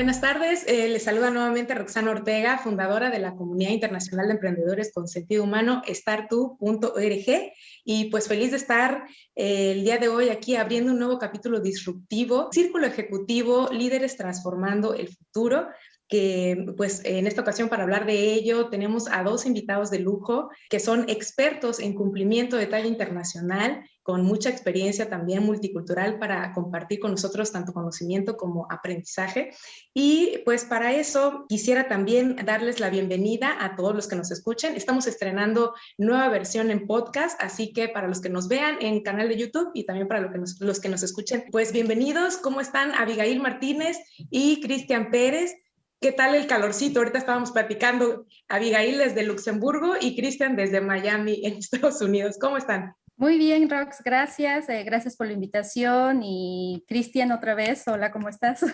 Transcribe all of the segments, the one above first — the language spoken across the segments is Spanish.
Buenas tardes, les saluda nuevamente Roxana Ortega, fundadora de la Comunidad Internacional de Emprendedores con Sentido Humano, startu.org, y pues feliz de estar el día de hoy aquí abriendo un nuevo capítulo disruptivo, Círculo Ejecutivo, Líderes Transformando el Futuro, que pues en esta ocasión para hablar de ello tenemos a dos invitados de lujo que son expertos en cumplimiento de talla internacional, con mucha experiencia también multicultural para compartir con nosotros tanto conocimiento como aprendizaje. Y pues para eso quisiera también darles la bienvenida a todos los que nos escuchen. Estamos estrenando nueva versión en podcast, así que para los que nos vean en canal de YouTube y también para los que nos escuchen, pues bienvenidos. ¿Cómo están Abigail Martínez y Cristian Pérez? ¿Qué tal el calorcito? Ahorita estábamos platicando, Abigail desde Luxemburgo y Cristian desde Miami, en Estados Unidos. ¿Cómo están? Muy bien, Rox, gracias. Gracias por la invitación. Y Cristian, otra vez, hola, ¿cómo estás?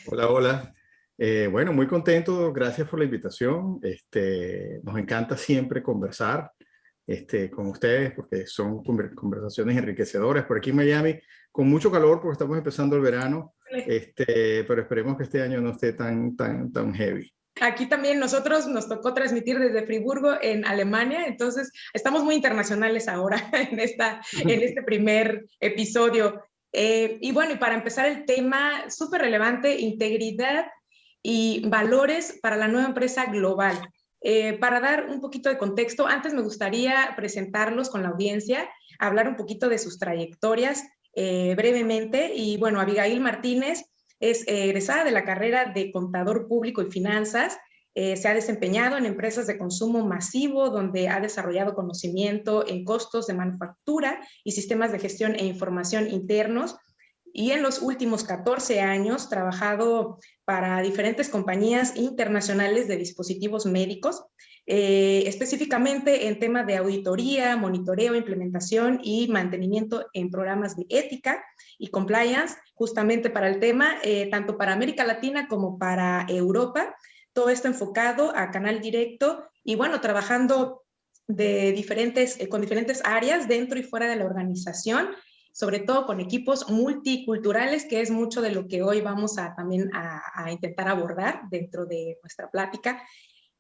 Hola, hola. Bueno, muy contento, gracias por la invitación. Nos encanta siempre conversar con ustedes porque son conversaciones enriquecedoras. Por aquí en Miami, con mucho calor porque estamos empezando el verano, pero esperemos que este año no esté tan heavy. Aquí también nosotros nos tocó transmitir desde Friburgo en Alemania, entonces estamos muy internacionales ahora en este primer episodio. Y bueno, y para empezar el tema súper relevante, integridad y valores para la nueva empresa global. Para dar un poquito de contexto, antes me gustaría presentarlos con la audiencia, hablar un poquito de sus trayectorias brevemente. Y bueno, Abigail Martínez es egresada de la carrera de Contador Público y Finanzas. Se ha desempeñado en empresas de consumo masivo, donde ha desarrollado conocimiento en costos de manufactura y sistemas de gestión e información internos. Y en los últimos 14 años trabajado para diferentes compañías internacionales de dispositivos médicos, específicamente en temas de auditoría, monitoreo, implementación y mantenimiento en programas de ética y compliance, justamente para el tema, tanto para América Latina como para Europa. Todo esto enfocado a canal directo y bueno, trabajando con diferentes áreas dentro y fuera de la organización, sobre todo con equipos multiculturales, que es mucho de lo que hoy vamos también a intentar abordar dentro de nuestra plática.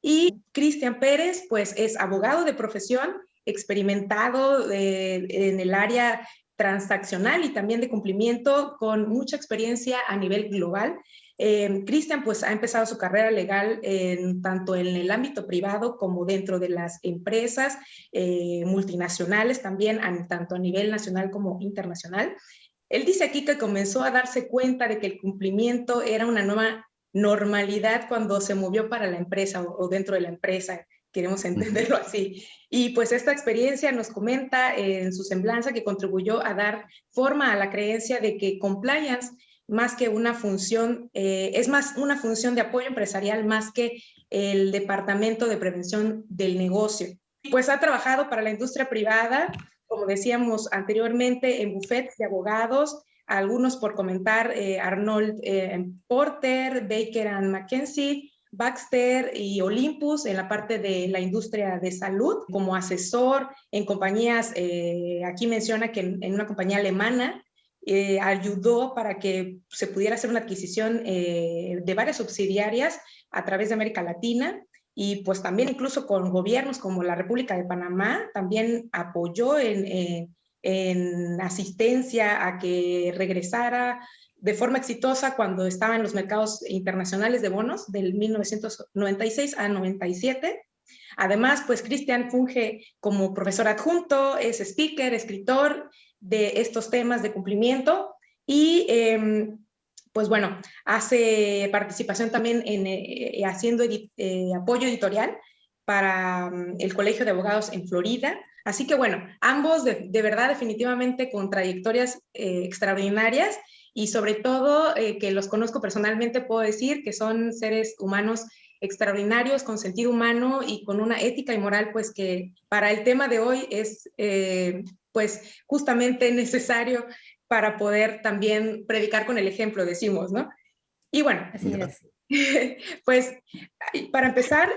Y Cristian Pérez, pues es abogado de profesión, experimentado en el área transaccional y también de cumplimiento, con mucha experiencia a nivel global. Cristian pues ha empezado su carrera legal tanto en el ámbito privado como dentro de las empresas multinacionales, también tanto a nivel nacional como internacional. Él dice aquí que comenzó a darse cuenta de que el cumplimiento era una nueva normalidad cuando se movió para la empresa o dentro de la empresa, queremos entenderlo así. Y pues esta experiencia nos comenta en su semblanza que contribuyó a dar forma a la creencia de que compliance, más que una función, es más una función de apoyo empresarial más que el departamento de prevención del negocio. Pues ha trabajado para la industria privada, como decíamos anteriormente, en bufetes de abogados, algunos por comentar, Arnold Porter, Baker & McKenzie, Baxter y Olympus en la parte de la industria de salud, como asesor en compañías, aquí menciona que en una compañía alemana, ayudó para que se pudiera hacer una adquisición de varias subsidiarias a través de América Latina, y pues también incluso con gobiernos como la República de Panamá, también apoyó en asistencia a que regresara de forma exitosa cuando estaba en los mercados internacionales de bonos del 1996 a 97. Además, pues Cristian funge como profesor adjunto, es speaker, escritor de estos temas de cumplimiento y pues bueno, hace participación también en haciendo apoyo editorial para el Colegio de Abogados en Florida. Así que bueno, ambos de verdad definitivamente con trayectorias extraordinarias, y sobre todo que los conozco personalmente, puedo decir que son seres humanos extraordinarios, con sentido humano y con una ética y moral, pues que para el tema de hoy es pues justamente necesario para poder también predicar con el ejemplo, decimos, ¿no? Y bueno, Pues para empezar,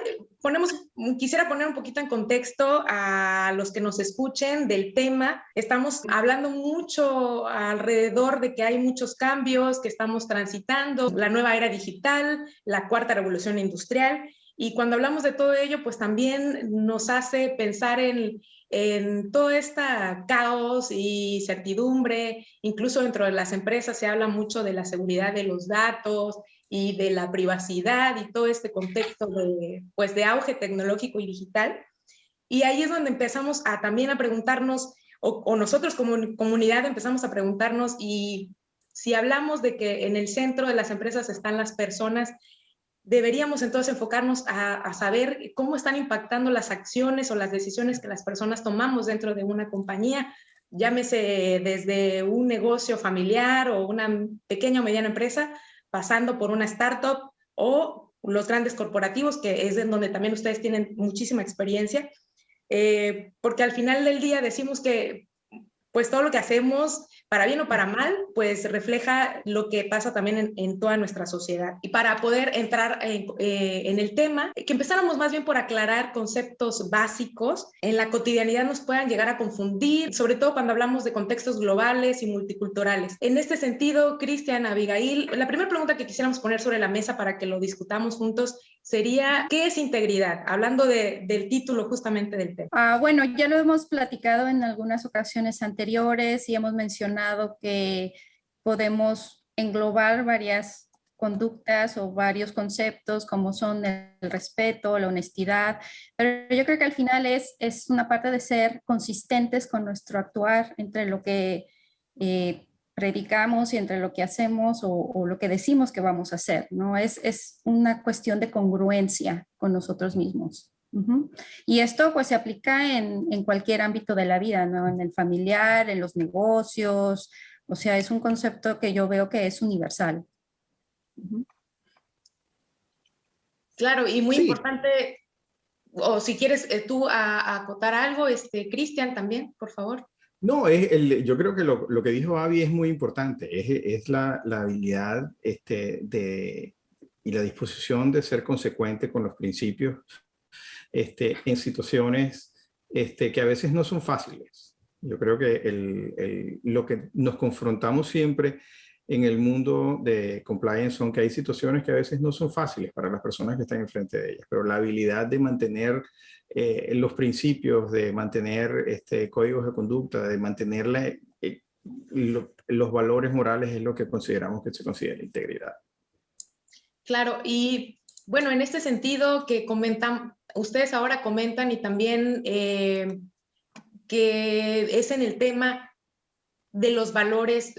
quisiera poner un poquito en contexto a los que nos escuchen del tema. Estamos hablando mucho alrededor de que hay muchos cambios que estamos transitando, la nueva era digital, la cuarta revolución industrial, y cuando hablamos de todo ello, pues también nos hace pensar en todo este caos y certidumbre. Incluso dentro de las empresas se habla mucho de la seguridad de los datos y de la privacidad y todo este contexto pues, de auge tecnológico y digital. Y ahí es donde empezamos también a preguntarnos, o nosotros como comunidad empezamos a preguntarnos, y si hablamos de que en el centro de las empresas están las personas, deberíamos entonces enfocarnos a saber cómo están impactando las acciones o las decisiones que las personas tomamos dentro de una compañía, llámese desde un negocio familiar o una pequeña o mediana empresa, pasando por una startup o los grandes corporativos, que es en donde también ustedes tienen muchísima experiencia, porque al final del día decimos que pues todo lo que hacemos, para bien o para mal, pues refleja lo que pasa también en toda nuestra sociedad. Y para poder entrar en el tema, que empezáramos más bien por aclarar conceptos básicos en la cotidianidad nos puedan llegar a confundir, sobre todo cuando hablamos de contextos globales y multiculturales. En este sentido, Cristian, Abigail, la primera pregunta que quisiéramos poner sobre la mesa para que lo discutamos juntos sería, ¿qué es integridad? Hablando del título justamente del tema. Bueno, ya lo hemos platicado en algunas ocasiones anteriores y hemos mencionado que podemos englobar varias conductas o varios conceptos como son el respeto, la honestidad, pero yo creo que al final es una parte de ser consistentes con nuestro actuar entre lo que predicamos y entre lo que hacemos o lo que decimos que vamos a hacer, ¿no? Es una cuestión de congruencia con nosotros mismos. Uh-huh. Y esto pues se aplica en cualquier ámbito de la vida, ¿no? En el familiar, en los negocios, o sea, es un concepto que yo veo que es universal. Uh-huh. Claro, y muy importante, o si quieres tú acotar algo, Cristian también, por favor. No, yo creo que lo que dijo Abby es muy importante, es la habilidad y la disposición de ser consecuente con los principios en situaciones que a veces no son fáciles. Yo creo que lo que nos confrontamos siempre en el mundo de compliance son que hay situaciones que a veces no son fáciles para las personas que están enfrente de ellas, pero la habilidad de mantener los principios, de mantener códigos de conducta, de mantener los valores morales es lo que consideramos que se considera integridad. Claro, y bueno, en este sentido que ustedes ahora comentan y también que es en el tema de los valores.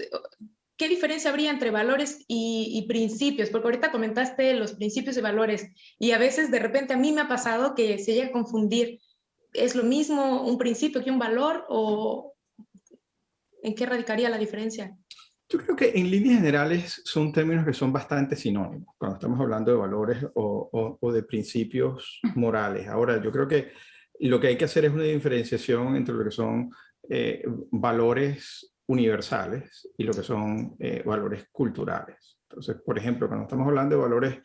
¿Qué diferencia habría entre valores y principios? Porque ahorita comentaste los principios y valores y a veces de repente a mí me ha pasado que se llega a confundir. ¿Es lo mismo un principio que un valor o en qué radicaría la diferencia? Yo creo que en líneas generales son términos que son bastante sinónimos cuando estamos hablando de valores o de principios morales. Ahora, yo creo que lo que hay que hacer es una diferenciación entre lo que son valores universales y lo que son valores culturales. Entonces, por ejemplo, cuando estamos hablando de valores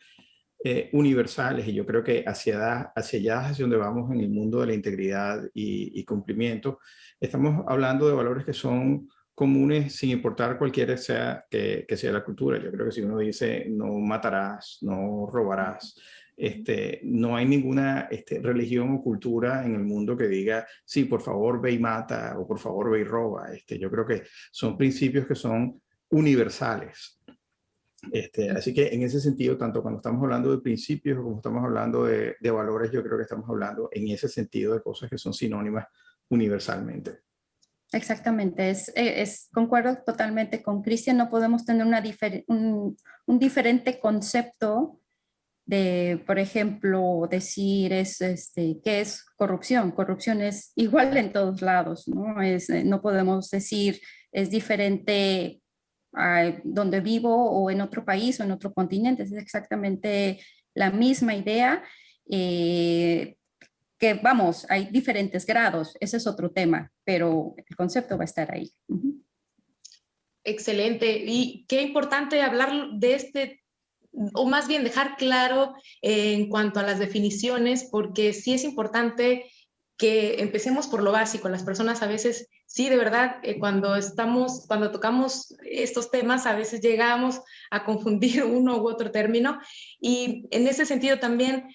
universales, y yo creo que hacia allá hacia donde vamos en el mundo de la integridad y cumplimiento, estamos hablando de valores que son comunes sin importar cualquiera que sea la cultura. Yo creo que si uno dice no matarás, no robarás, no hay ninguna religión o cultura en el mundo que diga, sí, por favor ve y mata o por favor ve y roba. Yo creo que son principios que son universales. Así que en ese sentido, tanto cuando estamos hablando de principios como estamos hablando de valores, yo creo que estamos hablando en ese sentido de cosas que son sinónimas universalmente. Exactamente, concuerdo totalmente con Cristian, no podemos tener un diferente concepto de, por ejemplo, decir ¿qué es corrupción? Corrupción es igual en todos lados, ¿no? No podemos decir es diferente donde vivo o en otro país o en otro continente, es exactamente la misma idea. Que vamos, hay diferentes grados, ese es otro tema, pero el concepto va a estar ahí. Uh-huh. Excelente, y qué importante hablar de o más bien dejar claro en cuanto a las definiciones, porque sí es importante que empecemos por lo básico. Las personas a veces, sí, de verdad, cuando tocamos estos temas, a veces llegamos a confundir uno u otro término. Y en ese sentido también,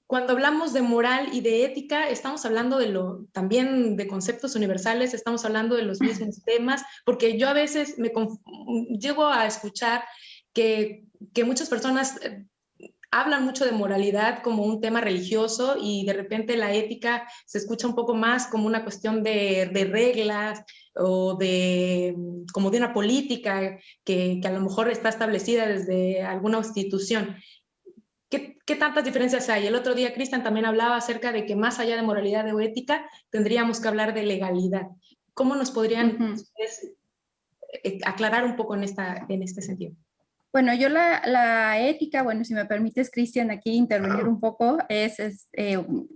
cuando hablamos de moral y de ética, estamos hablando también de conceptos universales, estamos hablando de los mismos temas, porque yo a veces llego a escuchar que muchas personas hablan mucho de moralidad como un tema religioso y de repente la ética se escucha un poco más como una cuestión de reglas o como de una política que a lo mejor está establecida desde alguna institución. ¿Qué tantas diferencias hay? El otro día Cristian también hablaba acerca de que más allá de moralidad o ética, tendríamos que hablar de legalidad. ¿Cómo nos podrían ustedes aclarar un poco en este sentido? Bueno, yo la ética, bueno, si me permites, Cristian, aquí intervenir un poco,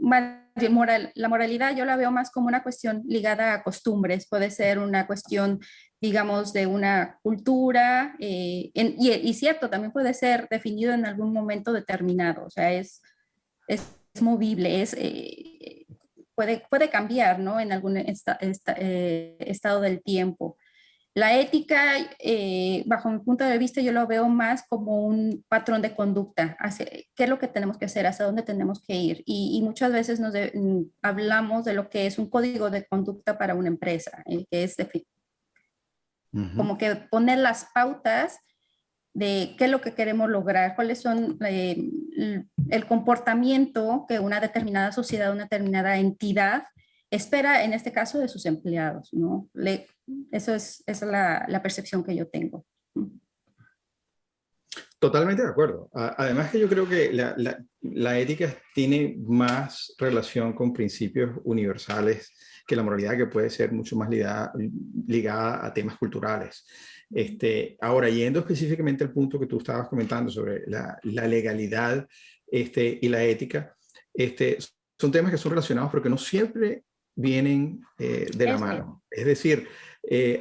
la moralidad yo la veo más como una cuestión ligada a costumbres, puede ser una cuestión, digamos, de una cultura, y cierto, también puede ser definido en algún momento determinado, o sea, es movible, puede cambiar, ¿no? En algún estado del tiempo. La ética, bajo mi punto de vista, yo lo veo más como un patrón de conducta, qué es lo que tenemos que hacer, hacia dónde tenemos que ir. Y muchas veces hablamos de lo que es un código de conducta para una empresa, que es como que poner las pautas de qué es lo que queremos lograr, cuáles son el comportamiento que una determinada sociedad, una determinada entidad espera, en este caso, de sus empleados, ¿no? Esa es la percepción que yo tengo. Totalmente de acuerdo. Además que yo creo que la ética tiene más relación con principios universales que la moralidad, que puede ser mucho más ligada a temas culturales. Ahora, yendo específicamente al punto que tú estabas comentando sobre la legalidad y la ética, son temas que son relacionados porque no siempre vienen de la mano. Es decir,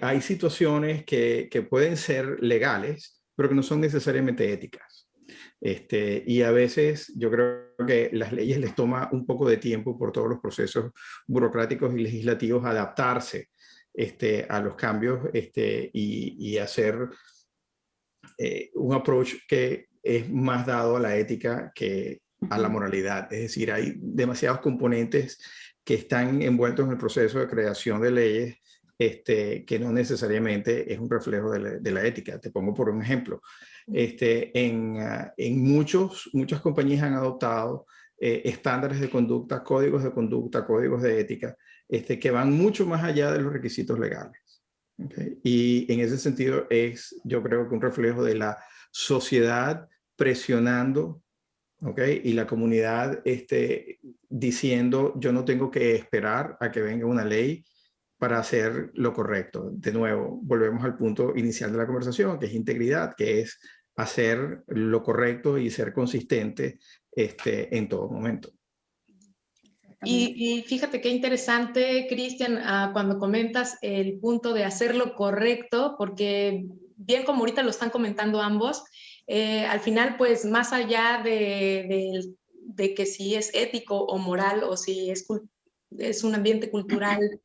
hay situaciones que pueden ser legales, pero que no son necesariamente éticas. Y a veces yo creo que las leyes les toma un poco de tiempo por todos los procesos burocráticos y legislativos adaptarse a los cambios y hacer un approach que es más dado a la ética que a la moralidad. Es decir, hay demasiados componentes que están envueltos en el proceso de creación de leyes que no necesariamente es un reflejo de la ética. Te pongo por un ejemplo. En muchas compañías han adoptado estándares de conducta, códigos de ética, que van mucho más allá de los requisitos legales. ¿Okay? Y en ese sentido yo creo que un reflejo de la sociedad presionando, ¿okay? Y la comunidad diciendo, yo no tengo que esperar a que venga una ley para hacer lo correcto. De nuevo, volvemos al punto inicial de la conversación, que es integridad, que es hacer lo correcto y ser consistente en todo momento. Y fíjate qué interesante, Cristian, cuando comentas el punto de hacer lo correcto, porque bien como ahorita lo están comentando ambos, al final, pues más allá de que si es ético o moral o si es un ambiente cultural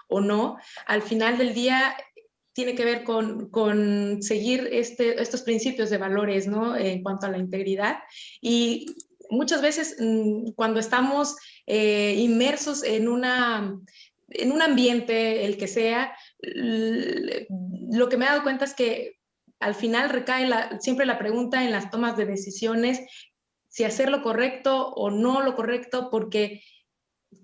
o no, al final del día tiene que ver con seguir estos principios de valores, ¿no? En cuanto a la integridad. Y muchas veces cuando estamos inmersos en un ambiente, el que sea, lo que me he dado cuenta es que al final recae siempre la pregunta en las tomas de decisiones, si hacer lo correcto o no lo correcto, porque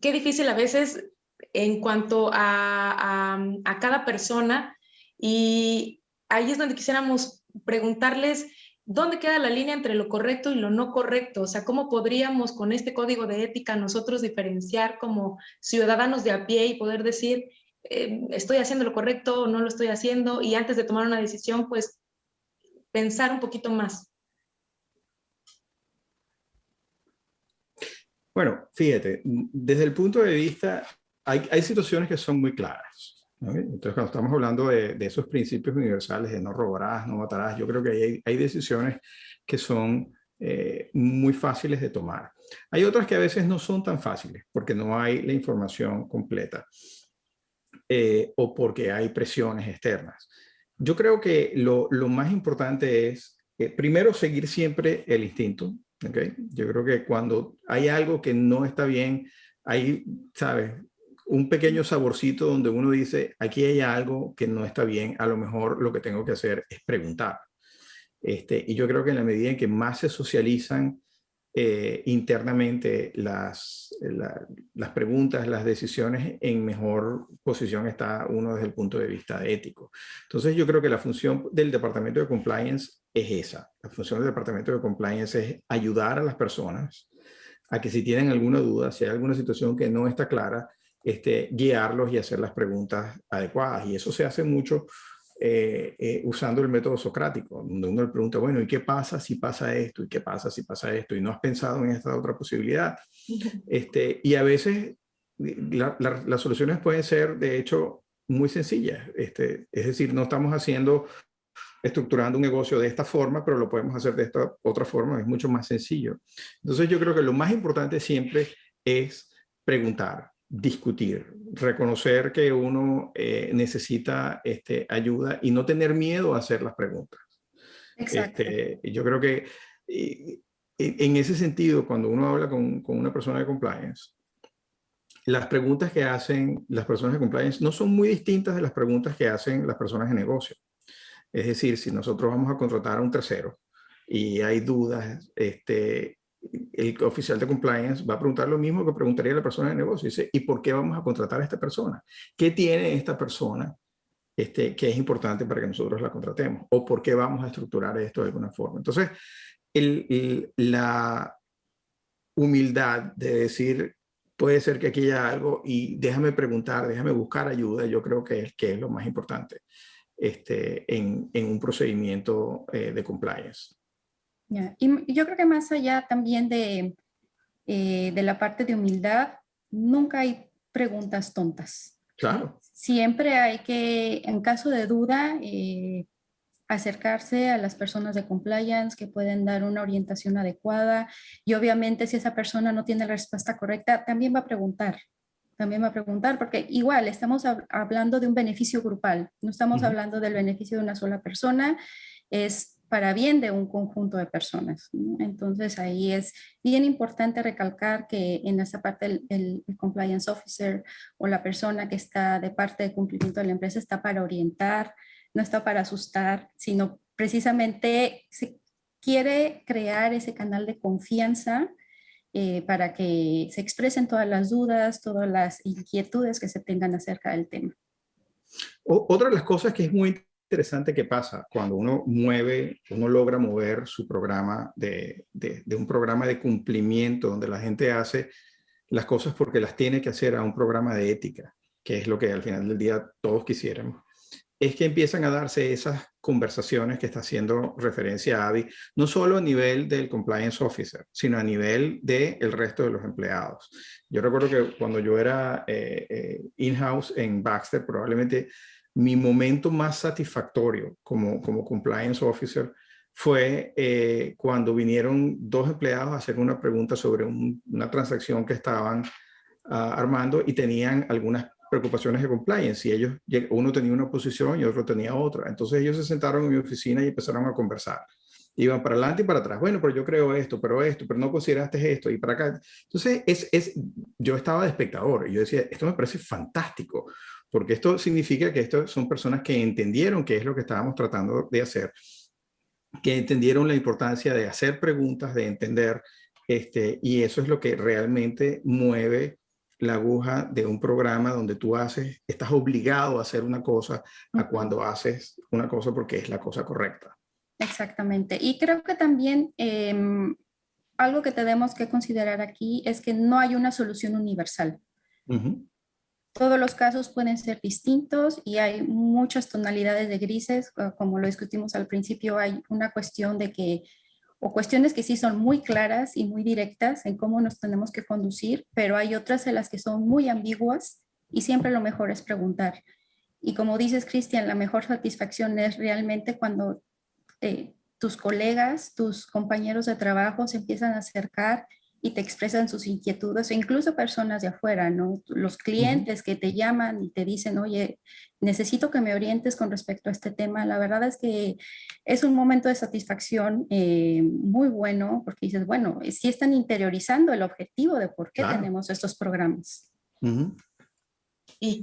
qué difícil a veces en cuanto a cada persona, y ahí es donde quisiéramos preguntarles dónde queda la línea entre lo correcto y lo no correcto, o sea, cómo podríamos con este código de ética nosotros diferenciar como ciudadanos de a pie y poder decir, estoy haciendo lo correcto o no lo estoy haciendo, y antes de tomar una decisión, pues pensar un poquito más. Bueno, fíjate, desde el punto de vista, hay situaciones que son muy claras. ¿no? Entonces, cuando estamos hablando de esos principios universales de no robarás, no matarás, yo creo que hay decisiones que son muy fáciles de tomar. Hay otras que a veces no son tan fáciles porque no hay la información completa o porque hay presiones externas. Yo creo que lo más importante es, primero, seguir siempre el instinto. ¿Okay? Yo creo que cuando hay algo que no está bien, hay, ¿sabes? Un pequeño saborcito donde uno dice, aquí hay algo que no está bien, a lo mejor lo que tengo que hacer es preguntar. Y yo creo que en la medida en que más se socializan internamente las preguntas, las decisiones, en mejor posición está uno desde el punto de vista ético. Entonces yo creo que la función del Departamento de Compliance es esa. La función del Departamento de Compliance es ayudar a las personas a que si tienen alguna duda, si hay alguna situación que no está clara, guiarlos y hacer las preguntas adecuadas. Y eso se hace mucho usando el método socrático, donde uno le pregunta, bueno, ¿y qué pasa si pasa esto? ¿Y qué pasa si pasa esto? ¿Y no has pensado en esta otra posibilidad? Y a veces las soluciones pueden ser, de hecho, muy sencillas. Es decir, no estamos estructurando un negocio de esta forma, pero lo podemos hacer de esta otra forma, es mucho más sencillo. Entonces yo creo que lo más importante siempre es preguntar, discutir, reconocer que uno necesita ayuda y no tener miedo a hacer las preguntas. Exacto. Yo creo que en ese sentido, cuando uno habla con una persona de compliance, las preguntas que hacen las personas de compliance no son muy distintas de las preguntas que hacen las personas de negocio. Es decir, si nosotros vamos a contratar a un tercero y hay dudas, el oficial de compliance va a preguntar lo mismo que preguntaría la persona de negocio. Dice, ¿y por qué vamos a contratar a esta persona? ¿Qué tiene esta persona que es importante para que nosotros la contratemos? ¿O por qué vamos a estructurar esto de alguna forma? Entonces, la humildad de decir, puede ser que aquí haya algo y déjame preguntar, déjame buscar ayuda, yo creo que es lo más importante en un procedimiento de compliance. Yeah. Y yo creo que más allá también de la parte de humildad, nunca hay preguntas tontas. Claro. Siempre hay que, en caso de duda, acercarse a las personas de compliance que pueden dar una orientación adecuada y obviamente si esa persona no tiene la respuesta correcta, también va a preguntar. También va a preguntar porque igual estamos hablando de un beneficio grupal, no estamos hablando del beneficio de una sola persona, es para bien de un conjunto de personas, ¿no? Entonces ahí es bien importante recalcar que en esa parte el compliance officer o la persona que está de parte de cumplimiento de la empresa está para orientar, no está para asustar, sino precisamente se quiere crear ese canal de confianza para que se expresen todas las dudas, todas las inquietudes que se tengan acerca del tema. Otra de las cosas que es muy interesante que pasa cuando uno logra mover su programa de un programa de cumplimiento donde la gente hace las cosas porque las tiene que hacer a un programa de ética, que es lo que al final del día todos quisiéramos, es que empiezan a darse esas conversaciones que está haciendo referencia a Abby, no solo a nivel del compliance officer, sino a nivel del resto de los empleados. Yo recuerdo que cuando yo era in-house en Baxter, probablemente mi momento más satisfactorio como compliance officer fue cuando vinieron dos empleados a hacer una pregunta sobre una transacción que estaban armando y tenían algunas preocupaciones de compliance y uno tenía una posición y otro tenía otra. Entonces ellos se sentaron en mi oficina y empezaron a conversar. Iban para adelante y para atrás. Bueno, pero yo creo esto, pero no consideraste esto y para acá. Entonces yo estaba de espectador y yo decía, esto me parece fantástico, porque esto significa que estos son personas que entendieron qué es lo que estábamos tratando de hacer, que entendieron la importancia de hacer preguntas, de entender, y eso es lo que realmente mueve la aguja de un programa donde tú estás obligado a hacer una cosa a cuando haces una cosa porque es la cosa correcta. Exactamente. Y creo que también algo que tenemos que considerar aquí es que no hay una solución universal. Todos los casos pueden ser distintos y hay muchas tonalidades de grises, como lo discutimos al principio, hay una cuestión de que, o cuestiones que sí son muy claras y muy directas en cómo nos tenemos que conducir, pero hay otras en las que son muy ambiguas y siempre lo mejor es preguntar. Y como dices, Cristian, la mejor satisfacción es realmente cuando tus colegas, tus compañeros de trabajo se empiezan a acercar y te expresan sus inquietudes, e incluso personas de afuera, ¿no? Los clientes que te llaman y te dicen, oye, necesito que me orientes con respecto a este tema. La verdad es que es un momento de satisfacción muy bueno, porque dices, bueno, sí están interiorizando el objetivo de por qué Claro. tenemos estos programas. Y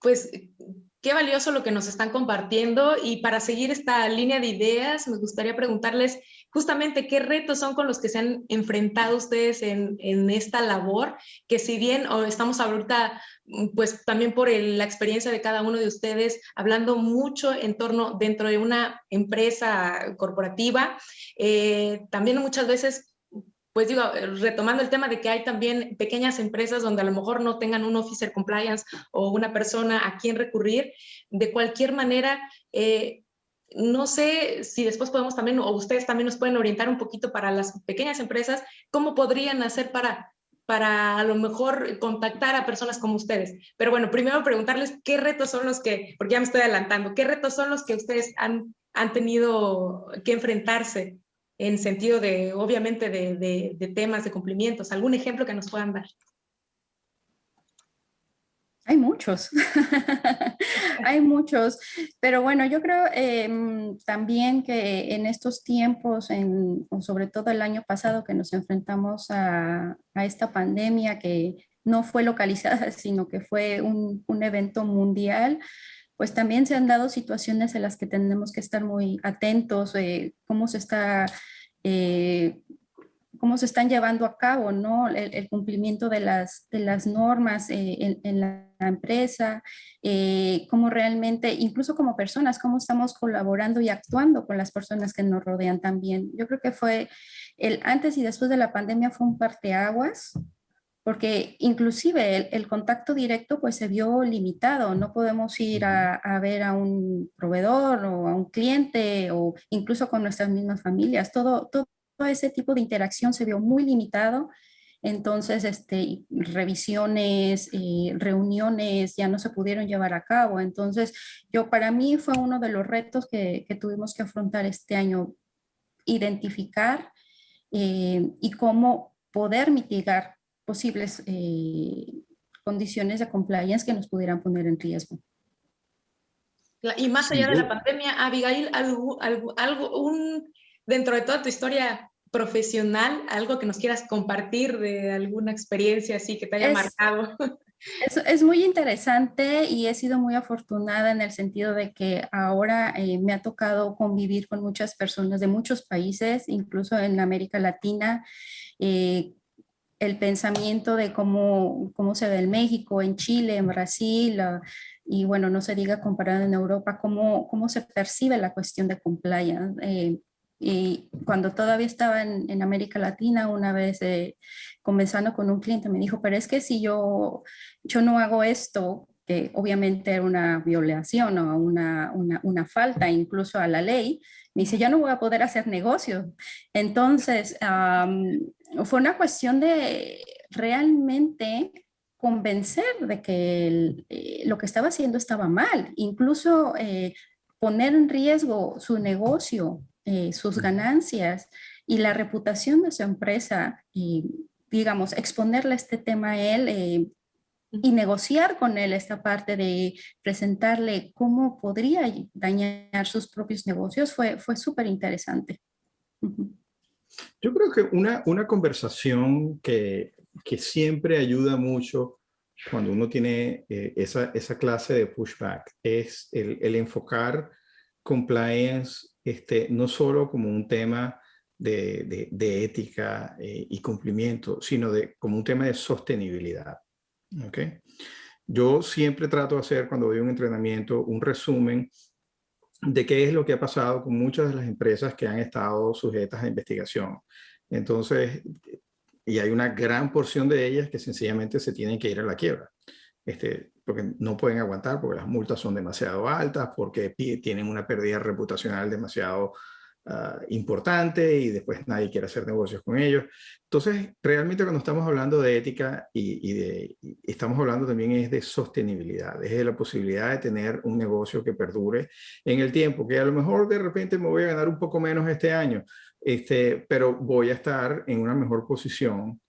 pues, qué valioso lo que nos están compartiendo. Y para seguir esta línea de ideas, me gustaría preguntarles justamente qué retos son con los que se han enfrentado ustedes en esta labor, que si bien estamos ahorita, pues también por la experiencia de cada uno de ustedes, hablando mucho en torno dentro de una empresa corporativa, también muchas veces, pues digo, retomando el tema de que hay también pequeñas empresas donde a lo mejor no tengan un officer compliance o una persona a quien recurrir, de cualquier manera, no sé si después podemos también, o ustedes también nos pueden orientar un poquito para las pequeñas empresas, cómo podrían hacer para a lo mejor contactar a personas como ustedes. Pero bueno, primero preguntarles qué retos son los que, porque ya me estoy adelantando, qué retos son los que ustedes han tenido que enfrentarse en sentido de, obviamente, de temas, de cumplimientos. ¿Algún ejemplo que nos puedan dar? Hay muchos, hay muchos, pero bueno, yo creo también que en estos tiempos, o sobre todo el año pasado que nos enfrentamos a esta pandemia que no fue localizada, sino que fue un evento mundial, pues también se han dado situaciones en las que tenemos que estar muy atentos, cómo se está eh, cómo se están llevando a cabo, ¿no? El cumplimiento de las normas en la empresa, cómo realmente, incluso como personas, cómo estamos colaborando y actuando con las personas que nos rodean también. Yo creo que fue el antes y después de la pandemia fue un parteaguas, porque inclusive el contacto directo pues se vio limitado, no podemos ir a ver a un proveedor o a un cliente o incluso con nuestras mismas familias, todo ese tipo de interacción se vio muy limitado, entonces revisiones, reuniones ya no se pudieron llevar a cabo, entonces para mí fue uno de los retos que tuvimos que afrontar este año, identificar y cómo poder mitigar posibles condiciones de compliance que nos pudieran poner en riesgo. Y más allá de la pandemia, Abigail, dentro de toda tu historia profesional, algo que nos quieras compartir de alguna experiencia así que te haya marcado. Es muy interesante y he sido muy afortunada en el sentido de que ahora me ha tocado convivir con muchas personas de muchos países, incluso en América Latina. El pensamiento de cómo se ve en México, en Chile, en Brasil, y bueno, no se diga comparado en Europa, cómo se percibe la cuestión de compliance. Y cuando todavía estaba en América Latina, una vez conversando con un cliente, me dijo, pero es que si yo no hago esto, que obviamente era una violación o una falta incluso a la ley, me dice, ya no voy a poder hacer negocios. Entonces, fue una cuestión de realmente convencer de que lo que estaba haciendo estaba mal, incluso poner en riesgo su negocio, sus ganancias y la reputación de su empresa y, digamos, exponerle este tema a él y negociar con él esta parte de presentarle cómo podría dañar sus propios negocios fue súper interesante. Yo creo que una conversación que siempre ayuda mucho cuando uno tiene esa clase de pushback es el enfocar compliance no solo como un tema de ética y cumplimiento, sino como un tema de sostenibilidad. ¿Okay? Yo siempre trato de hacer, cuando doy un entrenamiento, un resumen de qué es lo que ha pasado con muchas de las empresas que han estado sujetas a investigación. Entonces, y hay una gran porción de ellas que sencillamente se tienen que ir a la quiebra, porque no pueden aguantar, porque las multas son demasiado altas, porque tienen una pérdida reputacional demasiado importante y después nadie quiere hacer negocios con ellos. Entonces, realmente cuando estamos hablando de ética y estamos hablando también es de sostenibilidad, es de la posibilidad de tener un negocio que perdure en el tiempo, que a lo mejor de repente me voy a ganar un poco menos este año, pero voy a estar en una mejor posición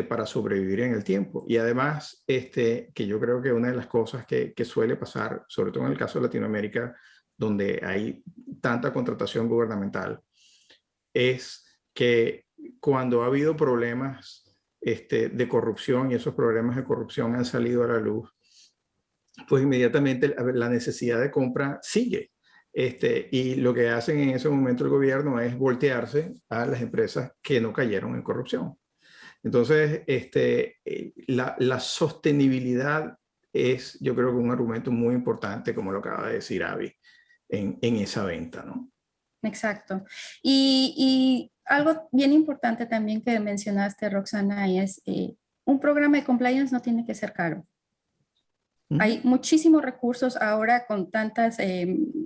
para sobrevivir en el tiempo. Y además, que yo creo que una de las cosas que suele pasar, sobre todo en el caso de Latinoamérica, donde hay tanta contratación gubernamental, es que cuando ha habido problemas de corrupción y esos problemas de corrupción han salido a la luz, pues inmediatamente la necesidad de compra sigue. Y lo que hacen en ese momento el gobierno es voltearse a las empresas que no cayeron en corrupción. Entonces, la sostenibilidad es, yo creo que un argumento muy importante, como lo acaba de decir Abby, en esa venta, ¿no? Exacto. Y algo bien importante también que mencionaste, Roxana, es un programa de compliance no tiene que ser caro. Hay muchísimos recursos ahora con tantas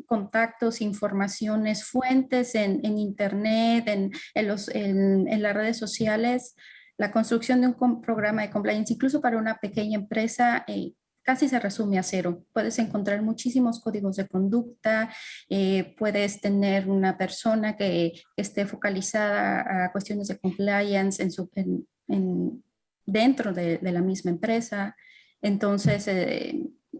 contactos, informaciones, fuentes en Internet, en las redes sociales. La construcción de un programa de compliance, incluso para una pequeña empresa, casi se resume a cero. Puedes encontrar muchísimos códigos de conducta, puedes tener una persona que esté focalizada a cuestiones de compliance dentro de la misma empresa. Entonces,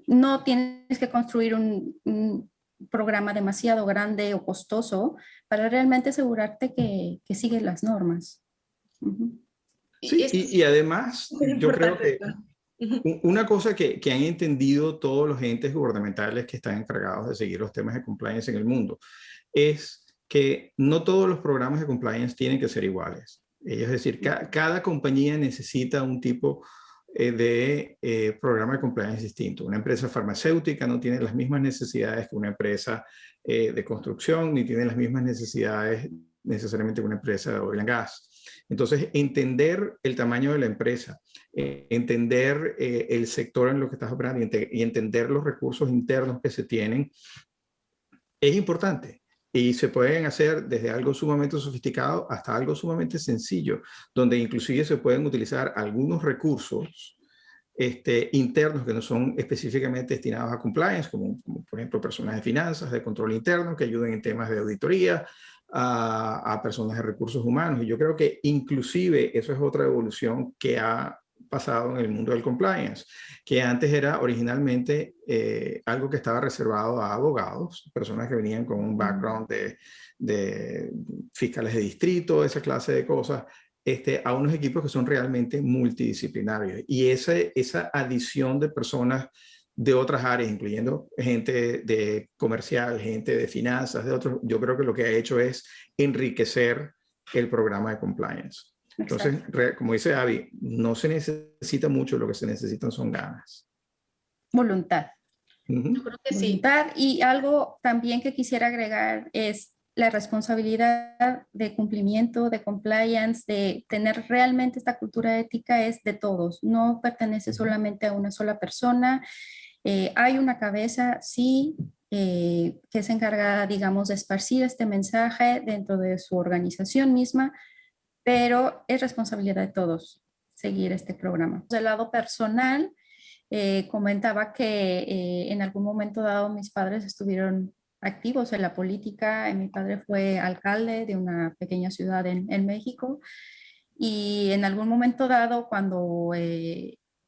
no tienes que construir un programa demasiado grande o costoso para realmente asegurarte que sigues las normas. Sí, y además, yo creo que una cosa que han entendido todos los entes gubernamentales que están encargados de seguir los temas de compliance en el mundo es que no todos los programas de compliance tienen que ser iguales. Es decir, cada compañía necesita un tipo de programa de compliance distinto. Una empresa farmacéutica no tiene las mismas necesidades que una empresa de construcción, ni tiene las mismas necesidades necesariamente que una empresa de oil and gas. Entonces, entender el tamaño de la empresa, entender el sector en lo que estás operando y entender los recursos internos que se tienen es importante. Y se pueden hacer desde algo sumamente sofisticado hasta algo sumamente sencillo, donde inclusive se pueden utilizar algunos recursos internos que no son específicamente destinados a compliance, como por ejemplo personas de finanzas, de control interno, que ayuden en temas de auditoría, a personas de recursos humanos. Y yo creo que inclusive eso es otra evolución que ha pasado en el mundo del compliance, que antes era originalmente algo que estaba reservado a abogados, personas que venían con un background de fiscales de distrito, esa clase de cosas, a unos equipos que son realmente multidisciplinarios. Y esa adición de personas de otras áreas, incluyendo gente de comercial, gente de finanzas, de otros, yo creo que lo que ha hecho es enriquecer el programa de compliance. Entonces, como dice Abby, no se necesita mucho, lo que se necesitan son ganas. Voluntad. Yo creo que voluntad. Sí. Y algo también que quisiera agregar es la responsabilidad de cumplimiento, de compliance, de tener realmente esta cultura ética es de todos, no pertenece solamente a una sola persona. Hay una cabeza, sí, que es encargada, digamos, de esparcir este mensaje dentro de su organización misma, pero es responsabilidad de todos seguir este programa. Del lado personal, comentaba que en algún momento dado mis padres estuvieron activos en la política. Mi padre fue alcalde de una pequeña ciudad en México y en algún momento dado, cuando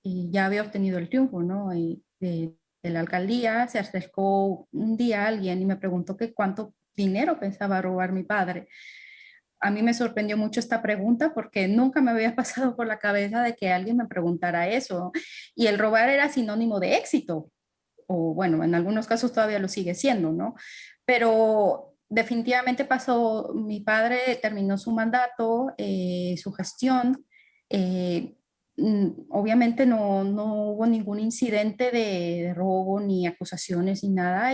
ya había obtenido el triunfo, ¿no? De la alcaldía, se acercó un día alguien y me preguntó que cuánto dinero pensaba robar mi padre. A mí me sorprendió mucho esta pregunta porque nunca me había pasado por la cabeza de que alguien me preguntara eso. Y el robar era sinónimo de éxito, o bueno, en algunos casos todavía lo sigue siendo, ¿no? Pero definitivamente pasó, mi padre terminó su mandato, su gestión. Obviamente no hubo ningún incidente de robo, ni acusaciones, ni nada,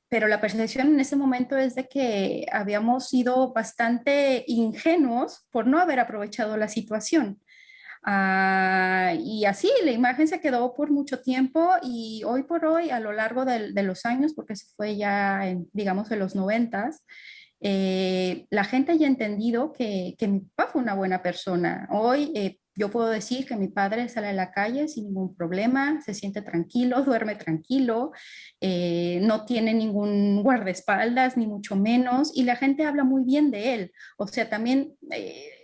pero la percepción en ese momento es de que habíamos sido bastante ingenuos por no haber aprovechado la situación. Y así la imagen se quedó por mucho tiempo y hoy por hoy, a lo largo de los años, porque se fue ya, digamos, en los 90s, la gente ya ha entendido que mi papá fue una buena persona. Hoy yo puedo decir que mi padre sale a la calle sin ningún problema, se siente tranquilo, duerme tranquilo, no tiene ningún guardaespaldas, ni mucho menos, y la gente habla muy bien de él. O sea, también,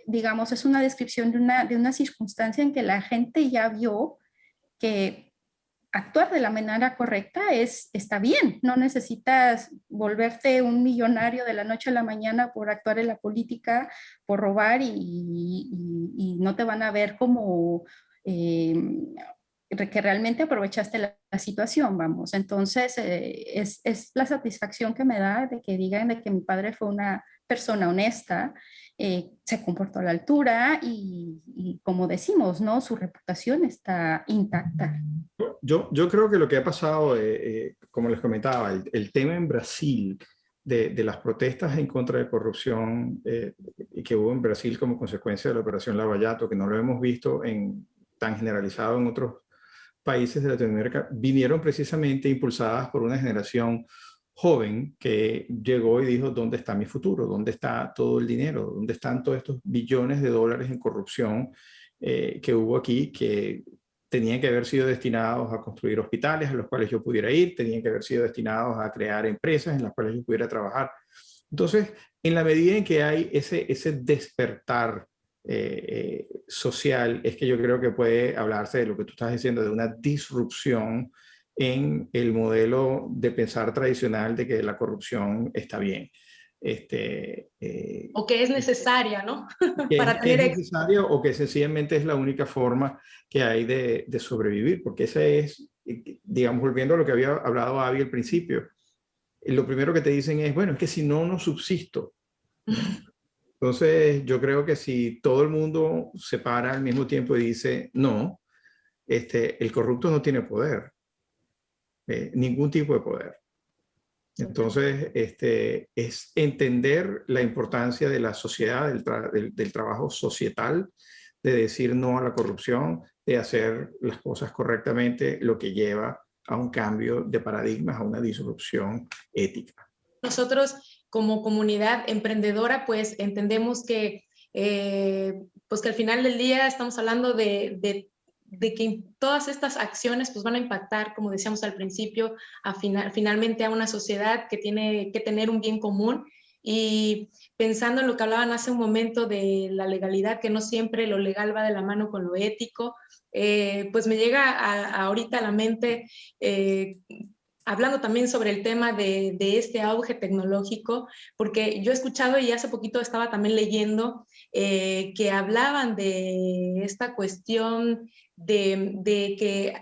digamos, es una descripción de una circunstancia en que la gente ya vio que actuar de la manera correcta está bien. No necesitas volverte un millonario de la noche a la mañana por actuar en la política, por robar y no te van a ver como eh, que realmente aprovechaste la situación, vamos. Entonces, es la satisfacción que me da de que digan de que mi padre fue una persona honesta, se comportó a la altura y como decimos, ¿no? Su reputación está intacta. Yo creo que lo que ha pasado, como les comentaba, el tema en Brasil de las protestas en contra de corrupción que hubo en Brasil como consecuencia de la Operación Lava Jato, que no lo hemos visto tan generalizado en otros países de Latinoamérica, vinieron precisamente impulsadas por una generación joven que llegó y dijo, ¿dónde está mi futuro? ¿Dónde está todo el dinero? ¿Dónde están todos estos billones de dólares en corrupción que hubo aquí, que tenían que haber sido destinados a construir hospitales a los cuales yo pudiera ir, tenían que haber sido destinados a crear empresas en las cuales yo pudiera trabajar? Entonces, en la medida en que hay ese despertar social, es que yo creo que puede hablarse de lo que tú estás diciendo, de una disrupción en el modelo de pensar tradicional de que la corrupción está bien. O que es necesaria, ¿no? Para tener es necesario o que sencillamente es la única forma que hay de sobrevivir, porque ese es, digamos, volviendo a lo que había hablado Avi al principio, lo primero que te dicen es, bueno, es que si no, no subsisto, ¿no? Entonces, yo creo que si todo el mundo se para al mismo tiempo y dice, no, el corrupto no tiene poder, ningún tipo de poder. Entonces, es entender la importancia de la sociedad, del trabajo societal, de decir no a la corrupción, de hacer las cosas correctamente, lo que lleva a un cambio de paradigmas, a una disrupción ética. Nosotros como comunidad emprendedora, pues entendemos pues que al final del día estamos hablando de que todas estas acciones pues van a impactar, como decíamos al principio, finalmente a una sociedad que tiene que tener un bien común. Y pensando en lo que hablaban hace un momento de la legalidad, que no siempre lo legal va de la mano con lo ético, pues me llega ahorita a la mente hablando también sobre el tema de este auge tecnológico, porque yo he escuchado y hace poquito estaba también leyendo que hablaban de esta cuestión de que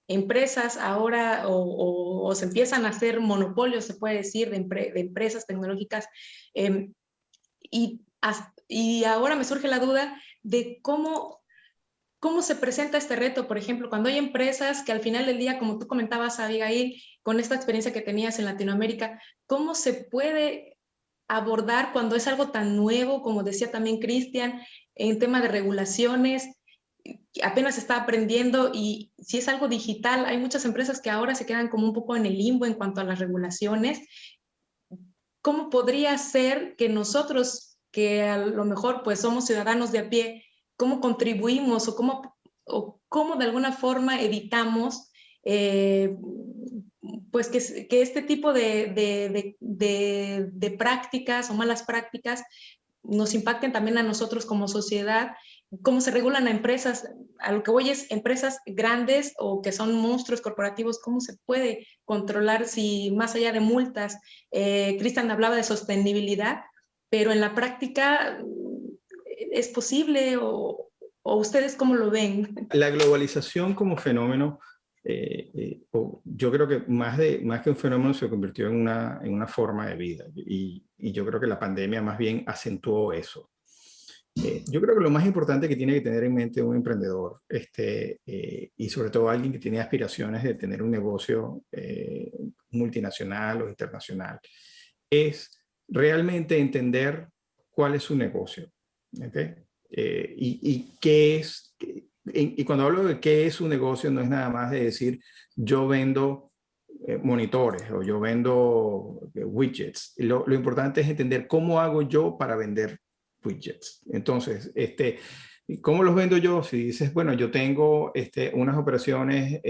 empresas ahora o se empiezan a hacer monopolios, se puede decir, de empresas tecnológicas. Y, y ahora me surge la duda de cómo se presenta este reto, por ejemplo, cuando hay empresas que al final del día, como tú comentabas, Abigail, con esta experiencia que tenías en Latinoamérica, ¿cómo se puede abordar cuando es algo tan nuevo, como decía también Cristian, en tema de regulaciones? Apenas está aprendiendo y si es algo digital, hay muchas empresas que ahora se quedan como un poco en el limbo en cuanto a las regulaciones. ¿Cómo podría ser que nosotros, que a lo mejor pues somos ciudadanos de a pie, cómo contribuimos o cómo de alguna forma evitamos pues que este tipo de prácticas o malas prácticas nos impacten también a nosotros como sociedad? ¿Cómo se regulan a empresas? A lo que voy es empresas grandes o que son monstruos corporativos, ¿cómo se puede controlar si más allá de multas? Cristian hablaba de sostenibilidad, pero en la práctica ¿es posible o ustedes cómo lo ven? La globalización como fenómeno, yo creo que más que un fenómeno se convirtió en una forma de vida y yo creo que la pandemia más bien acentuó eso. Yo creo que lo más importante que tiene que tener en mente un emprendedor, y sobre todo alguien que tiene aspiraciones de tener un negocio multinacional o internacional, es realmente entender cuál es su negocio, ¿okay? Y qué es, y cuando hablo de qué es un negocio, no es nada más de decir yo vendo monitores o yo vendo widgets. Lo importante es entender cómo hago yo para vender widgets. Entonces, ¿cómo los vendo yo? Si dices, bueno, yo tengo unas operaciones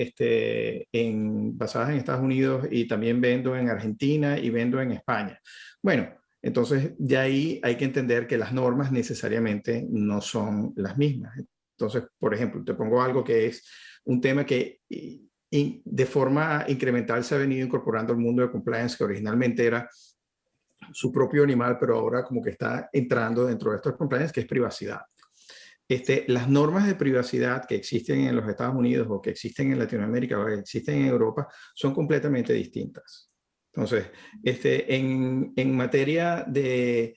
basadas en Estados Unidos y también vendo en Argentina y vendo en España. Bueno, entonces de ahí hay que entender que las normas necesariamente no son las mismas. Entonces, por ejemplo, te pongo algo que es un tema que de forma incremental se ha venido incorporando al mundo de compliance, que originalmente era su propio animal, pero ahora como que está entrando dentro de estos compliance, que es privacidad. Las normas de privacidad que existen en los Estados Unidos o que existen en Latinoamérica o que existen en Europa son completamente distintas. Entonces, en materia de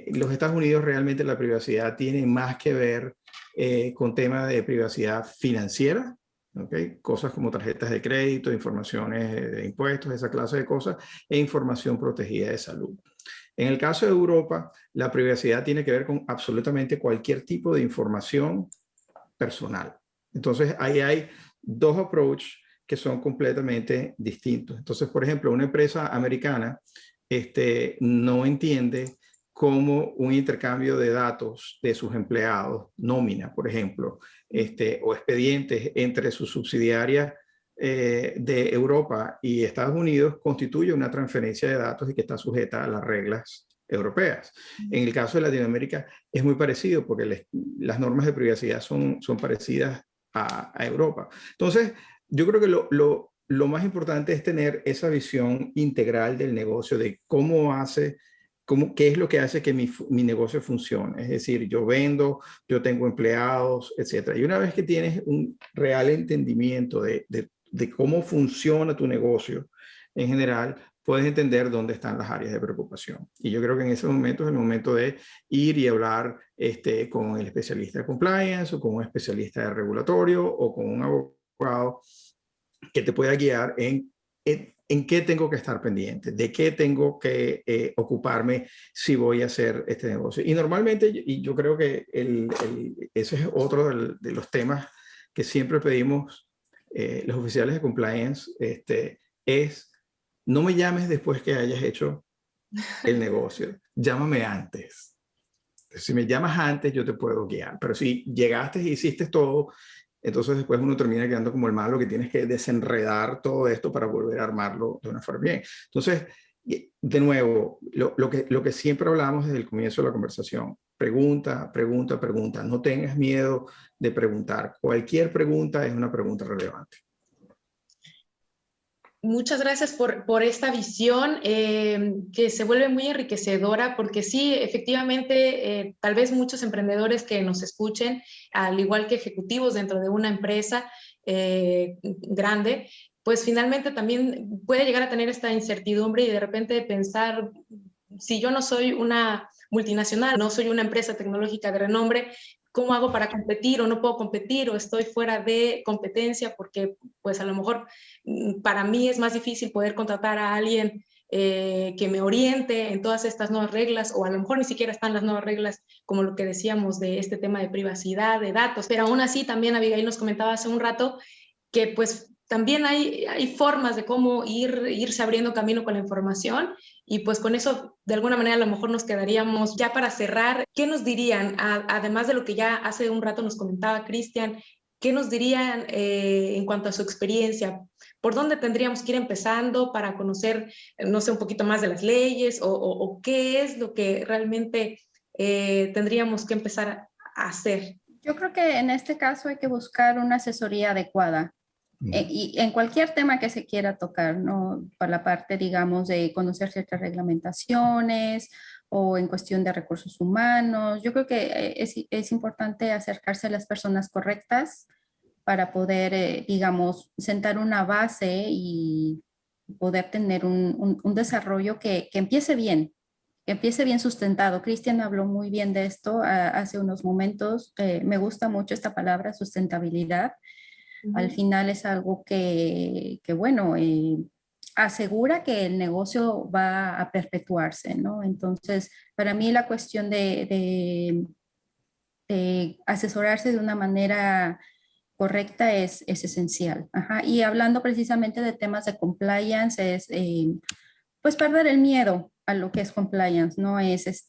los Estados Unidos, realmente la privacidad tiene más que ver con temas de privacidad financiera, ¿okay? Cosas como tarjetas de crédito, informaciones de impuestos, esa clase de cosas, e información protegida de salud. En el caso de Europa, la privacidad tiene que ver con absolutamente cualquier tipo de información personal. Entonces, ahí hay dos approaches que son completamente distintos. Entonces, por ejemplo, una empresa americana no entiende cómo un intercambio de datos de sus empleados, nómina, por ejemplo, o expedientes entre sus subsidiarias de Europa y Estados Unidos constituye una transferencia de datos y que está sujeta a las reglas europeas. En el caso de Latinoamérica es muy parecido porque las normas de privacidad son parecidas a Europa. Entonces, yo creo que lo más importante es tener esa visión integral del negocio, de qué es lo que hace que mi negocio funcione. Es decir, yo vendo, yo tengo empleados, etcétera. Y una vez que tienes un real entendimiento de cómo funciona tu negocio en general, puedes entender dónde están las áreas de preocupación. Y yo creo que en ese momento es el momento de ir y hablar con el especialista de compliance o con un especialista de regulatorio o con un abogado que te pueda guiar en qué tengo que estar pendiente, de qué tengo que ocuparme si voy a hacer este negocio. Y normalmente, y yo creo que ese es otro de los temas que siempre pedimos los oficiales de compliance, es no me llames después que hayas hecho el negocio, llámame antes. Si me llamas antes, yo te puedo guiar, pero si llegaste y hiciste todo, entonces después uno termina quedando como el malo que tienes que desenredar todo esto para volver a armarlo de una forma bien. Entonces, de nuevo, lo que siempre hablamos desde el comienzo de la conversación, pregunta, pregunta, pregunta. No tengas miedo de preguntar. Cualquier pregunta es una pregunta relevante. Muchas gracias por esta visión que se vuelve muy enriquecedora, porque sí, efectivamente, tal vez muchos emprendedores que nos escuchen, al igual que ejecutivos dentro de una empresa grande, pues finalmente también puede llegar a tener esta incertidumbre y de repente pensar, si yo no soy una multinacional, no soy una empresa tecnológica de renombre, ¿cómo hago para competir o no puedo competir o estoy fuera de competencia? Porque pues a lo mejor para mí es más difícil poder contratar a alguien que me oriente en todas estas nuevas reglas, o a lo mejor ni siquiera están las nuevas reglas, como lo que decíamos de este tema de privacidad, de datos. Pero aún así también Abigail nos comentaba hace un rato que pues también hay formas de cómo irse abriendo camino con la información, y pues con eso de alguna manera a lo mejor nos quedaríamos ya para cerrar. ¿Qué nos dirían, además de lo que ya hace un rato nos comentaba Cristian, qué nos dirían en cuanto a su experiencia? ¿Por dónde tendríamos que ir empezando para conocer, no sé, un poquito más de las leyes, o qué es lo que realmente tendríamos que empezar a hacer? Yo creo que en este caso hay que buscar una asesoría adecuada. Y en cualquier tema que se quiera tocar, ¿no? Para la parte, digamos, de conocer ciertas reglamentaciones o en cuestión de recursos humanos, yo creo que es importante acercarse a las personas correctas para poder, digamos, sentar una base y poder tener un desarrollo que empiece bien sustentado. Cristian habló muy bien de esto hace unos momentos. Me gusta mucho esta palabra, sustentabilidad. Al final es algo que bueno, asegura que el negocio va a perpetuarse, ¿no? Entonces, para mí la cuestión de asesorarse de una manera correcta es esencial. Ajá. Y hablando precisamente de temas de compliance, es pues perder el miedo a lo que es compliance, ¿no? Es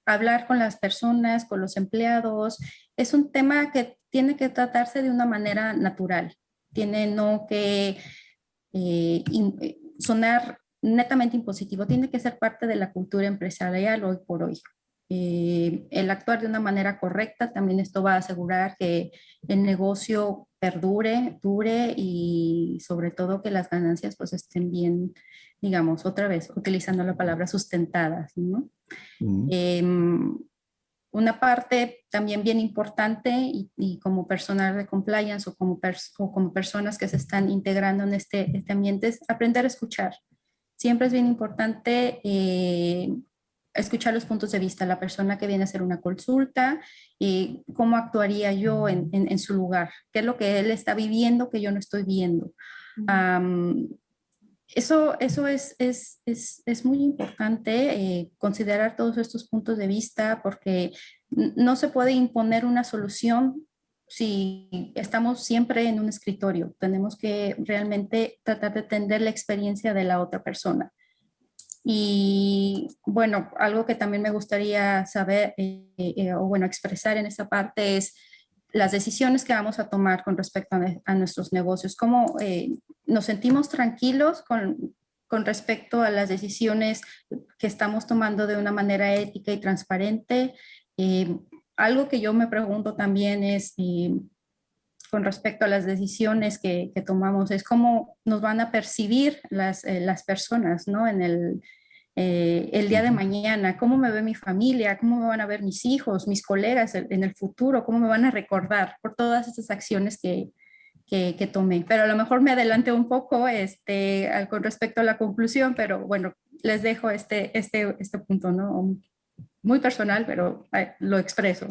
hablar con las personas, con los empleados. Es un tema que tiene que tratarse de una manera natural. Tiene no que sonar netamente impositivo, tiene que ser parte de la cultura empresarial hoy por hoy. El actuar de una manera correcta, también esto va a asegurar que el negocio perdure, dure y sobre todo que las ganancias pues estén bien, digamos, otra vez, utilizando la palabra sustentadas, ¿no? Una parte también bien importante y como personal de compliance o como personas que se están integrando en este ambiente es aprender a escuchar. Siempre es bien importante escuchar los puntos de vista, la persona que viene a hacer una consulta y cómo actuaría yo en su lugar, qué es lo que él está viviendo que yo no estoy viendo. Eso es muy importante, considerar todos estos puntos de vista porque no se puede imponer una solución si estamos siempre en un escritorio. Tenemos que realmente tratar de entender la experiencia de la otra persona. Y bueno, algo que también me gustaría saber o bueno, expresar en esta parte es las decisiones que vamos a tomar con respecto a nuestros negocios. ¿Cómo nos sentimos tranquilos con respecto a las decisiones que estamos tomando de una manera ética y transparente? Algo que yo me pregunto también es, con respecto a las decisiones que tomamos, es cómo nos van a percibir las personas, ¿no? En el día de mañana, cómo me ve mi familia, cómo me van a ver mis hijos, mis colegas en el futuro, cómo me van a recordar por todas esas acciones que tomé. Pero a lo mejor me adelanté un poco con respecto a la conclusión, pero bueno, les dejo este punto, ¿no? Muy personal, pero lo expreso.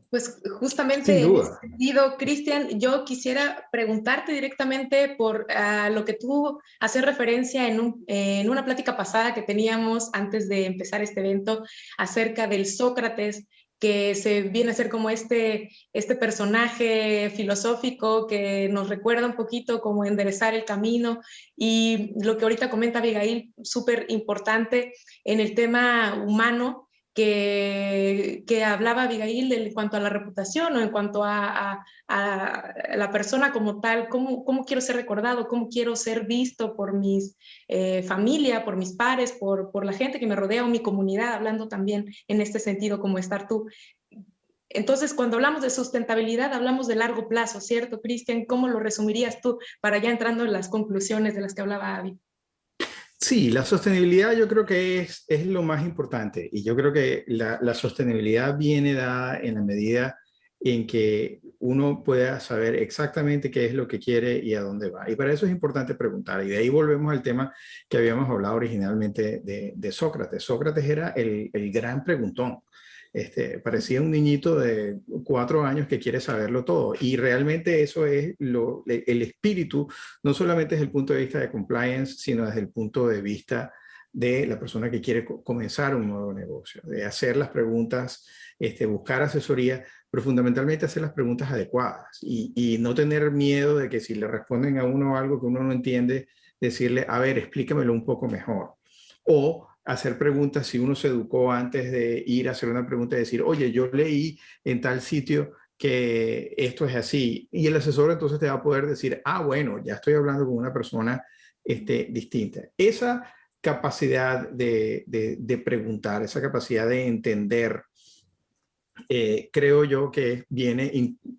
Pues Sin justamente en ese duda. sentido, Cristian, yo quisiera preguntarte directamente por lo que tú haces referencia en una plática pasada que teníamos antes de empezar este evento acerca del Sócrates, que se viene a ser como este personaje filosófico que nos recuerda un poquito como enderezar el camino, y lo que ahorita comenta Abigail, súper importante en el tema humano, que hablaba Abigail en cuanto a la reputación o en cuanto a la persona como tal, cómo quiero ser recordado, cómo quiero ser visto por mis familia, por mis pares, por la gente que me rodea o mi comunidad, hablando también en este sentido como estar tú. Entonces, cuando hablamos de sustentabilidad, hablamos de largo plazo, ¿cierto, Cristian? ¿Cómo lo resumirías tú para ya entrando en las conclusiones de las que hablaba Abby? Sí, la sostenibilidad yo creo que es lo más importante y yo creo que la sostenibilidad viene dada en la medida en que uno pueda saber exactamente qué es lo que quiere y a dónde va. Y para eso es importante preguntar. Y de ahí volvemos al tema que habíamos hablado originalmente de Sócrates. Sócrates era el gran preguntón. Parecía un niñito de 4 años que quiere saberlo todo. Y realmente eso es el espíritu, no solamente desde el punto de vista de compliance, sino desde el punto de vista de la persona que quiere comenzar un nuevo negocio, de hacer las preguntas, buscar asesoría, pero fundamentalmente hacer las preguntas adecuadas y no tener miedo de que si le responden a uno algo que uno no entiende, decirle, a ver, explícamelo un poco mejor. O hacer preguntas si uno se educó antes de ir a hacer una pregunta y decir, oye, yo leí en tal sitio que esto es así. Y el asesor entonces te va a poder decir, ah, bueno, ya estoy hablando con una persona distinta. Esa capacidad de preguntar, esa capacidad de entender, creo yo que viene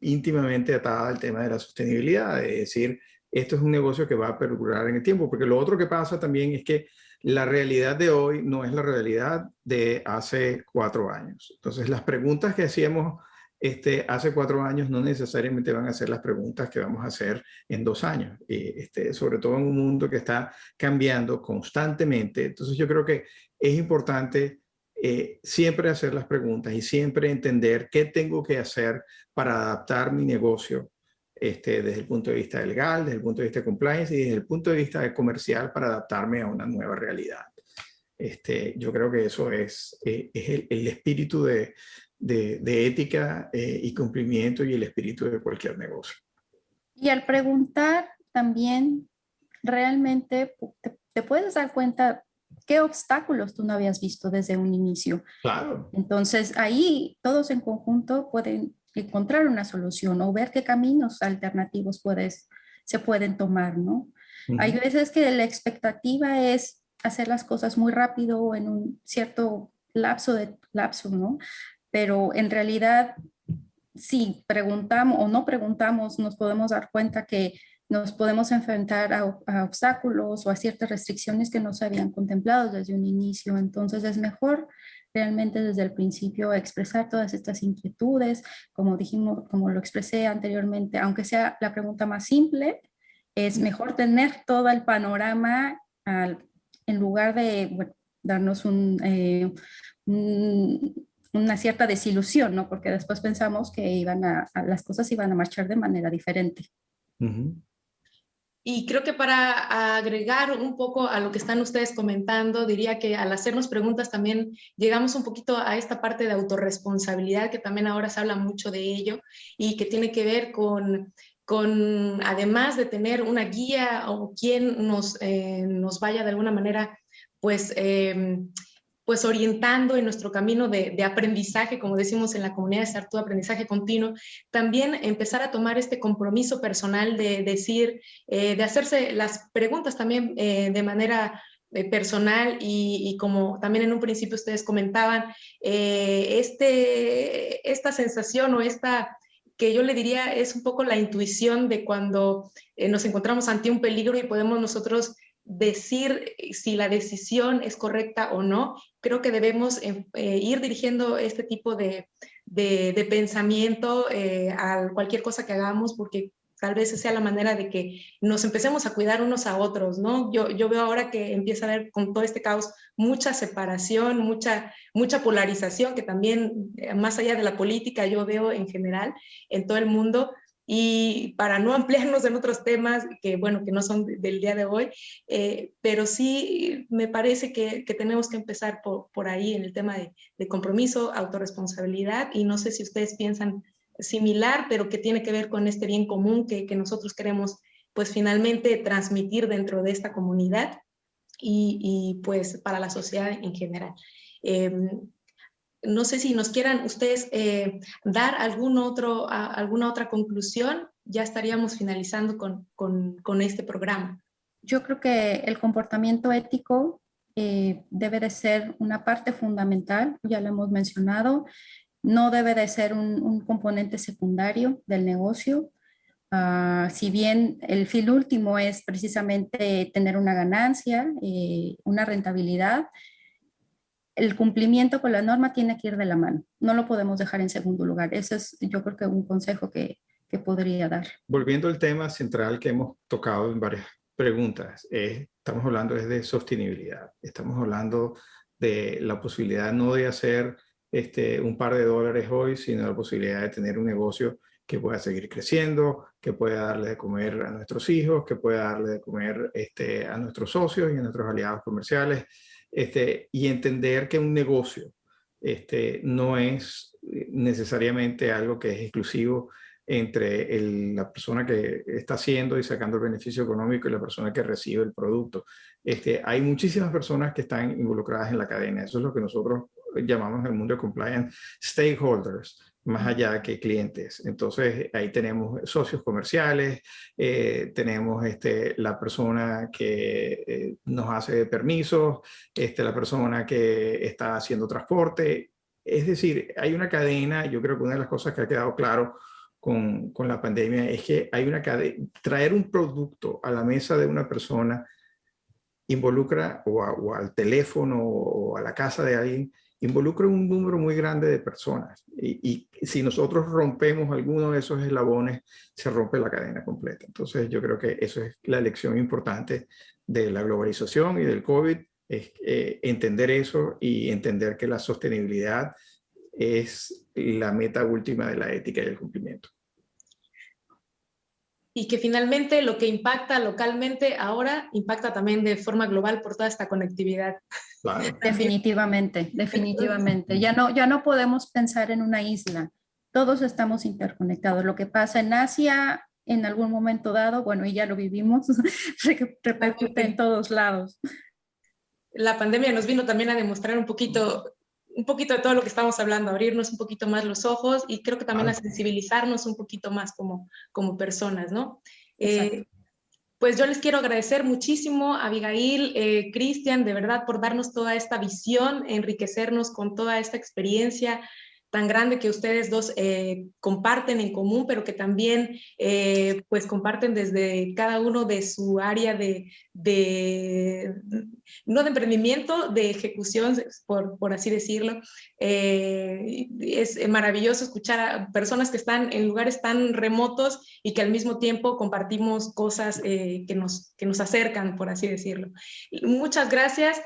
íntimamente atada al tema de la sostenibilidad, de decir, esto es un negocio que va a perdurar en el tiempo, porque lo otro que pasa también es que la realidad de hoy no es la realidad de hace 4 años. Entonces, las preguntas que hacíamos hace 4 años no necesariamente van a ser las preguntas que vamos a hacer en 2 años, sobre todo en un mundo que está cambiando constantemente. Entonces, yo creo que es importante siempre hacer las preguntas y siempre entender qué tengo que hacer para adaptar mi negocio desde el punto de vista legal, desde el punto de vista de compliance y desde el punto de vista comercial para adaptarme a una nueva realidad. Yo creo que eso es el espíritu de de ética y cumplimiento y el espíritu de cualquier negocio. Y al preguntar también, realmente te puedes dar cuenta qué obstáculos tú no habías visto desde un inicio. Claro. Entonces, ahí todos en conjunto pueden encontrar una solución o ver qué caminos alternativos se pueden tomar, ¿no? Hay veces que la expectativa es hacer las cosas muy rápido o en un cierto lapso, ¿no? Pero en realidad, si preguntamos o no preguntamos, nos podemos dar cuenta que nos podemos enfrentar a obstáculos o a ciertas restricciones que no se habían contemplado desde un inicio. Entonces es mejor realmente desde el principio expresar todas estas inquietudes, como dijimos, como lo expresé anteriormente, aunque sea la pregunta más simple, es mejor tener todo el panorama en lugar de darnos una cierta desilusión, ¿no? Porque después pensamos que las cosas iban a marchar de manera diferente. Y creo que para agregar un poco a lo que están ustedes comentando, diría que al hacernos preguntas también llegamos un poquito a esta parte de autorresponsabilidad, que también ahora se habla mucho de ello y que tiene que ver con además de tener una guía o quien nos vaya de alguna manera, pues orientando en nuestro camino de aprendizaje, como decimos en la comunidad de Sartú, aprendizaje continuo, también empezar a tomar este compromiso personal de decir, de hacerse las preguntas también de manera personal y como también en un principio ustedes comentaban, esta sensación o esta que yo le diría es un poco la intuición de cuando nos encontramos ante un peligro y podemos nosotros decir si la decisión es correcta o no. Creo que debemos ir dirigiendo este tipo de pensamiento a cualquier cosa que hagamos, porque tal vez esa sea la manera de que nos empecemos a cuidar unos a otros, ¿no? Yo veo ahora que empieza a haber con todo este caos mucha separación, mucha polarización, que también más allá de la política yo veo en general en todo el mundo. Y para no ampliarnos en otros temas que, bueno, que no son del día de hoy, pero sí me parece que tenemos que empezar por ahí en el tema de compromiso, autorresponsabilidad, y no sé si ustedes piensan similar, pero que tiene que ver con este bien común que nosotros queremos, pues finalmente transmitir dentro de esta comunidad y pues para la sociedad en general. No sé si nos quieran ustedes dar alguna otra conclusión. Ya estaríamos finalizando con este programa. Yo creo que el comportamiento ético debe de ser una parte fundamental, ya lo hemos mencionado, no debe de ser un componente secundario del negocio. Si bien el fin último es precisamente tener una ganancia, una rentabilidad, el cumplimiento con la norma tiene que ir de la mano. No lo podemos dejar en segundo lugar. Ese es, yo creo que un consejo que podría dar. Volviendo al tema central que hemos tocado en varias preguntas, estamos hablando de sostenibilidad. Estamos hablando de la posibilidad no de hacer un par de dólares hoy, sino la posibilidad de tener un negocio que pueda seguir creciendo, que pueda darle de comer a nuestros hijos, que pueda darle de comer a nuestros socios y a nuestros aliados comerciales, y entender que un negocio no es necesariamente algo que es exclusivo entre la persona que está haciendo y sacando el beneficio económico y la persona que recibe el producto. Hay muchísimas personas que están involucradas en la cadena. Eso es lo que nosotros llamamos en el mundo de compliance stakeholders, más allá que clientes. Entonces, ahí tenemos socios comerciales, tenemos la persona que nos hace permisos, la persona que está haciendo transporte. Es decir, hay una cadena. Yo creo que una de las cosas que ha quedado claro con la pandemia es que hay una cadena. Traer un producto a la mesa de una persona involucra, o al teléfono o a la casa de alguien, involucra un número muy grande de personas. Y si nosotros rompemos alguno de esos eslabones, se rompe la cadena completa. Entonces yo creo que eso es la lección importante de la globalización y del COVID, es entender eso y entender que la sostenibilidad es la meta última de la ética y el cumplimiento. y que finalmente lo que impacta localmente ahora impacta también de forma global por toda esta conectividad. Claro. Definitivamente, definitivamente. Ya no podemos pensar en una isla. Todos estamos interconectados. Lo que pasa en Asia en algún momento dado, bueno, y ya lo vivimos, repercute en todos lados. La pandemia nos vino también a demostrar un poquito de todo lo que estamos hablando, abrirnos un poquito más los ojos y creo que también a sensibilizarnos un poquito más como personas, ¿no? Pues yo les quiero agradecer muchísimo, Abigail, Cristian, de verdad, por darnos toda esta visión, enriquecernos con toda esta experiencia tan grande que ustedes dos comparten en común, pero que también pues comparten desde cada uno de su área no de emprendimiento, de ejecución, por así decirlo. Es maravilloso escuchar a personas que están en lugares tan remotos y que al mismo tiempo compartimos cosas que nos acercan, por así decirlo. Muchas gracias.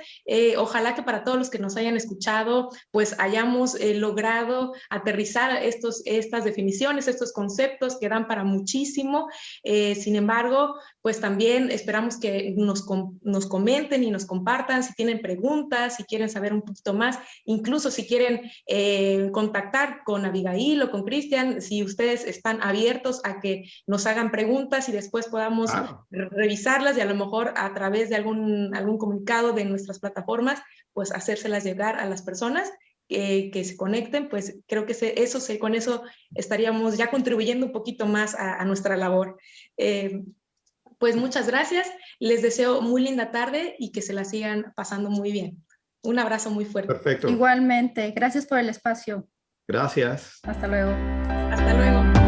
Ojalá que para todos los que nos hayan escuchado, pues hayamos logrado aterrizar estas definiciones, estos conceptos que dan para muchísimo. Sin embargo, pues también esperamos que nos comenten y nos compartan si tienen preguntas, si quieren saber un poquito más, incluso si quieren contactar con Abigail o con Cristian, si ustedes están abiertos a que nos hagan preguntas y después podamos revisarlas y a lo mejor a través de algún comunicado de nuestras plataformas, pues hacérselas llegar a las personas que se conecten. Pues creo que con eso estaríamos ya contribuyendo un poquito más a nuestra labor. Pues muchas gracias, les deseo muy linda tarde y que se la sigan pasando muy bien. Un abrazo muy fuerte. Perfecto. Igualmente, gracias por el espacio. Gracias. Hasta luego. Hasta luego.